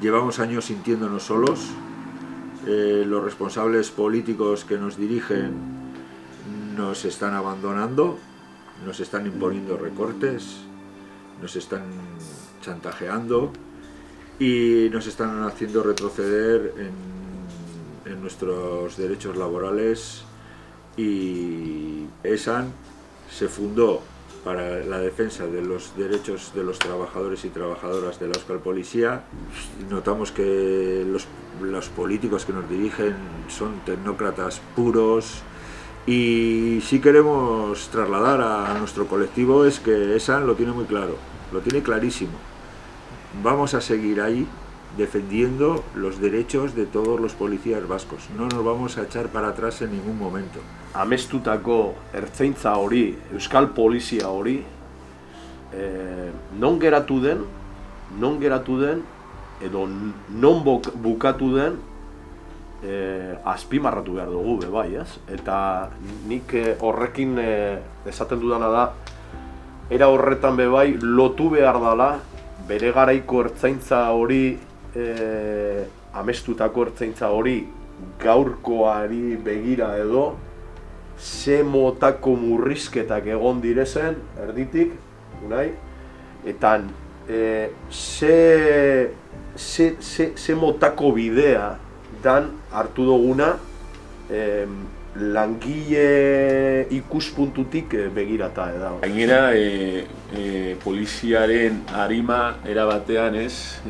llevamos años sintiéndonos solos, los responsables políticos que nos dirigen nos están abandonando, nos están imponiendo recortes, nos están chantajeando y nos están haciendo retroceder en nuestros derechos laborales. Y ESAN se fundó para la defensa de los derechos de los trabajadores y trabajadoras de la Euskal Policía. Notamos que los políticos que nos dirigen son tecnócratas puros, y sí queremos trasladar a nuestro colectivo es que ESAN lo tiene muy claro, lo tiene clarísimo. Vamos a seguir ahí defendiendo los derechos de todos los policías vascos. No nos vamos a echar para atrás en ningún momento. Amestutako ertzaintza hori, euskal polizia hori, non geratu den, edo non bukatu den, azpimarratu behar dugu, bai, ez? Eta nik horrekin esaten dudana da, era horretan bai lotu behar dela, bere garaiko ertzaintza hori, amestutako ertzaintza hori, gaurkoari begira edo, ze motako murrizketak egon direzen, erditik, unai, eta ze motako bidea dan hartu duguna langile ikuspuntutik begirata da. Gainera, poliziaren arima erabatean ez,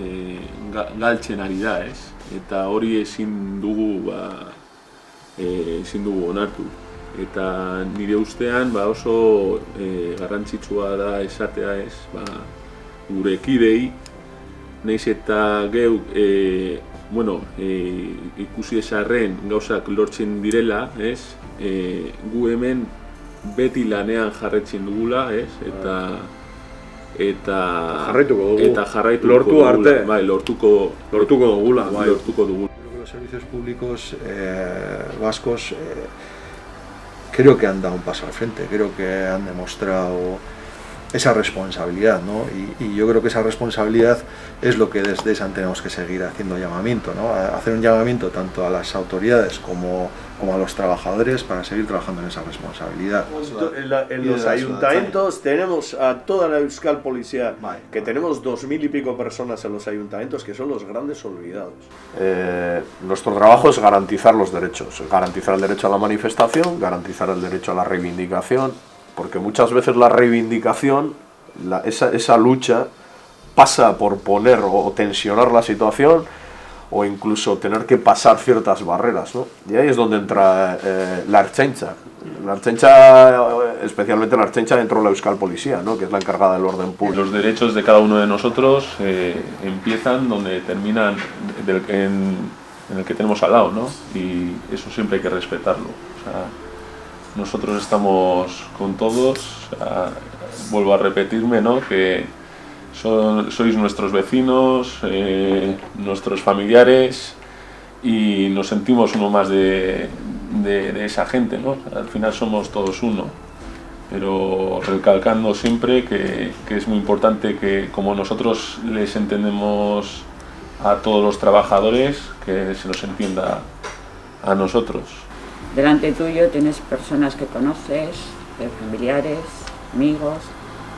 galtzen ari da, ez? Eta hori ezin dugu onartu. Eta nire ustean oso garrantzitsua da esatea ez, gure kidei, nahiz eta geuk ikusi esarren gauzak lortzen direla, ez? Gu hemen beti lanean jarretzen dugula, ez? Eta jarraituko dugula. Bai, lortuko dugula. Los servicios públicos vascos creo que han dado un paso al frente, creo que han demostrado esa responsabilidad, ¿no? Y yo creo que esa responsabilidad es lo que desde ESAN tenemos que seguir haciendo llamamiento, ¿no? Hacer un llamamiento tanto a las autoridades como a los trabajadores para seguir trabajando en esa responsabilidad. En los ayuntamientos tenemos a toda la Euskal Policía, que tenemos 2000 y pico personas en los ayuntamientos, que son los grandes olvidados. Nuestro trabajo es garantizar los derechos, garantizar el derecho a la manifestación, garantizar el derecho a la reivindicación, porque muchas veces la reivindicación, esa lucha, pasa por poner o tensionar la situación o incluso tener que pasar ciertas barreras, ¿no? Y ahí es donde entra la Ertzaintza. La Ertzaintza, especialmente la Ertzaintza dentro de la Euskal Policía, ¿no? Que es la encargada del orden público. Los derechos de cada uno de nosotros empiezan donde terminan en el que tenemos al lado, ¿no? Y eso siempre hay que respetarlo. O sea, nosotros estamos con todos, vuelvo a repetirme, ¿no? Que sois nuestros vecinos, nuestros familiares, y nos sentimos uno más de esa gente, ¿no? Al final somos todos uno, pero recalcando siempre que es muy importante que, como nosotros les entendemos a todos los trabajadores, que se nos entienda a nosotros. Delante tuyo tienes personas que conoces, familiares, amigos,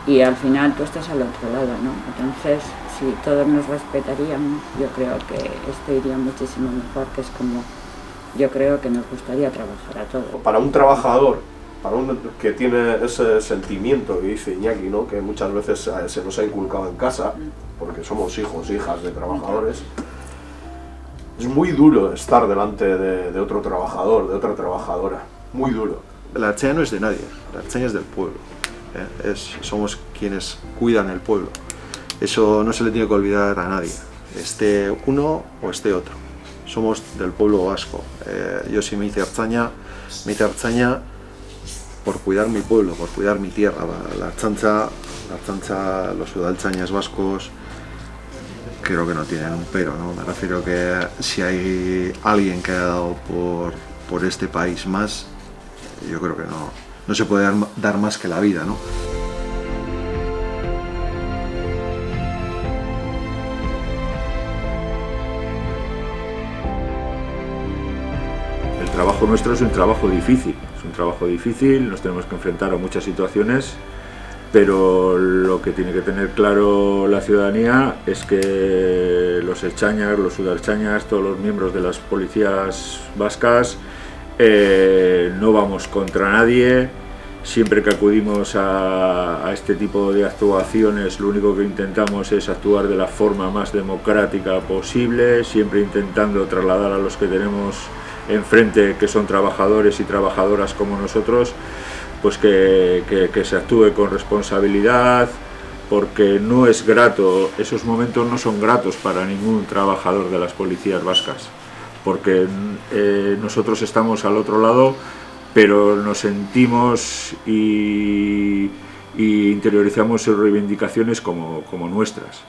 y al final tú estás al otro lado, ¿no? Entonces, si todos nos respetaríamos, yo creo que esto iría muchísimo mejor, que es como yo creo que nos gustaría trabajar a todos. Para un trabajador, para uno que tiene ese sentimiento que dice Iñaki, ¿no? Que muchas veces se nos ha inculcado en casa, porque somos hijos, hijas de trabajadores, es muy duro estar delante de otro trabajador, de otra trabajadora, muy duro. La Ertzaintza no es de nadie, la Ertzaintza es del pueblo, ¿eh? Somos quienes cuidan el pueblo. Eso no se le tiene que olvidar a nadie, esté uno o esté otro. Somos del pueblo vasco. Yo sí me hice Ertzaina por cuidar mi pueblo, por cuidar mi tierra. La Ertzaintza, los udaltzainas vascos, creo que no tienen un pero, ¿no? Me refiero que si hay alguien que ha dado por este país más, yo creo que no se puede dar más que la vida, ¿no? trabajo nuestro es un trabajo difícil, nos tenemos que enfrentar a muchas situaciones, pero lo que tiene que tener claro la ciudadanía es que los ertzainas, los udartzainas, todos los miembros de las policías vascas, no vamos contra nadie. Siempre que acudimos a este tipo de actuaciones, lo único que intentamos es actuar de la forma más democrática posible, siempre intentando trasladar a los que tenemos enfrente, que son trabajadores y trabajadoras como nosotros, pues que se actúe con responsabilidad, porque no es grato, esos momentos no son gratos para ningún trabajador de las policías vascas, porque nosotros estamos al otro lado, pero nos sentimos y interiorizamos sus reivindicaciones como nuestras.